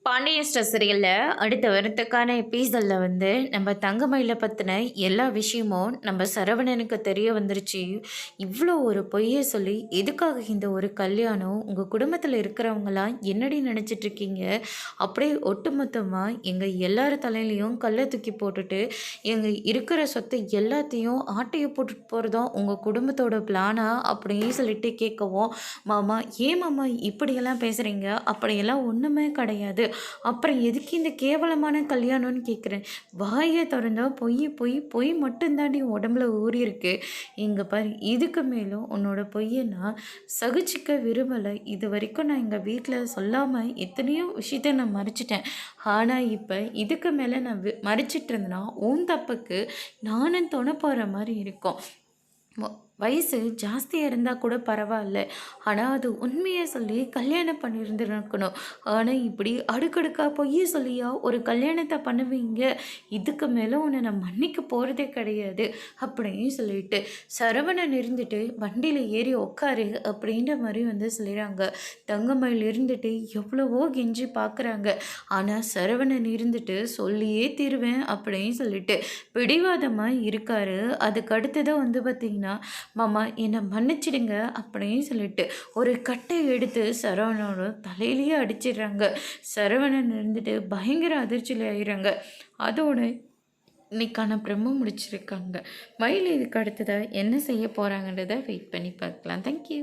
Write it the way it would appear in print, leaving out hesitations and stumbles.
Pandian store சீரியலில் அடுத்த வரத்துக்கான எபிசோடில் நம்ம தங்கமயிலை பற்றின எல்லா விஷயமும் நம்ம சரவணனுக்கு தெரிய வந்துருச்சு. இவ்வளோ ஒரு பொய்யை சொல்லி எதுக்காக இந்த ஒரு கல்யாணம் உங்கள் குடும்பத்தில் இருக்கிறவங்களாம் என்னடி நினச்சிட்ருக்கீங்க? அப்படியே ஒட்டுமொத்தமாக எங்கள் எல்லார் தலையிலையும் கல்லை தூக்கி போட்டுட்டு எங்கள் இருக்கிற சொத்தை எல்லாத்தையும் ஆட்டையை போட்டுட்டு போகிறதும் உங்கள் குடும்பத்தோட பிளானா அப்படின்னு சொல்லிட்டு கேட்கவும், மாமா ஏன் மாமா இப்படியெல்லாம் பேசுகிறீங்க? அப்படியெல்லாம் ஒன்றுமே கிடையாது. அப்புறம் எதுக்கு இந்த கேவலமான கல்யாணம்னு கேட்குறேன். வாயை திறந்தா பொய் பொய் பொய் மட்டும்தாண்டி உடம்புல ஊறியிருக்கு. இங்கே பாரு, இதுக்கு மேலும் உன்னோட பொய்யை நான் சகிச்சிக்க விரும்பலை. இது வரைக்கும் நான் எங்கள் வீட்டில் சொல்லாமல் எத்தனையோ விஷயத்த நான் மறைச்சிட்டேன். ஆனால் இப்போ இதுக்கு மேலே நான் மறைச்சிட்டு இருந்தேன்னா உன் தப்புக்கு நானும் துணை போகிற மாதிரி இருக்கும். வயசு ஜாஸ்தியாக இருந்தால் கூட பரவாயில்ல, ஆனால் அது உண்மையை சொல்லி கல்யாணம் பண்ணியிருந்துருக்கணும். ஆனால் இப்படி அடுக்கடுக்காக பொய்ய சொல்லியா ஒரு கல்யாணத்தை பண்ணுவீங்க? இதுக்கு மேலே உன்னை நான் மன்னிக்க போகிறதே கிடையாது அப்படின்னு சொல்லிட்டு சரவணன் இருந்துட்டு வண்டியில் ஏறி உக்காரு அப்படின்ற மாதிரி சொல்லிடுறாங்க. தங்கமயில் இருந்துட்டு எவ்வளவோ கெஞ்சி பார்க்குறாங்க. ஆனால் சரவணன் இருந்துட்டு சொல்லியே தீருவேன் அப்படின்னு சொல்லிட்டு பிடிவாதமாக இருக்காரு. அதுக்கு அடுத்ததான் பார்த்திங்கன்னா, மாமா என்னை மன்னிச்சிடுங்க அப்படின்னு சொல்லிட்டு ஒரு கட்டை எடுத்து சரவணனோட தலையிலேயே அடிச்சிடுறாங்க. சரவணன் இருந்துட்டு பயங்கர அதிர்ச்சியில் ஆயிடுறாங்க. அதோட இன்னைக்கான பிரம்ம முடிச்சிருக்காங்க. மயில் இதுக்கு அடுத்ததாக என்ன செய்ய போகிறாங்கன்றதை வெயிட் பண்ணி பார்க்கலாம். தேங்க்யூ.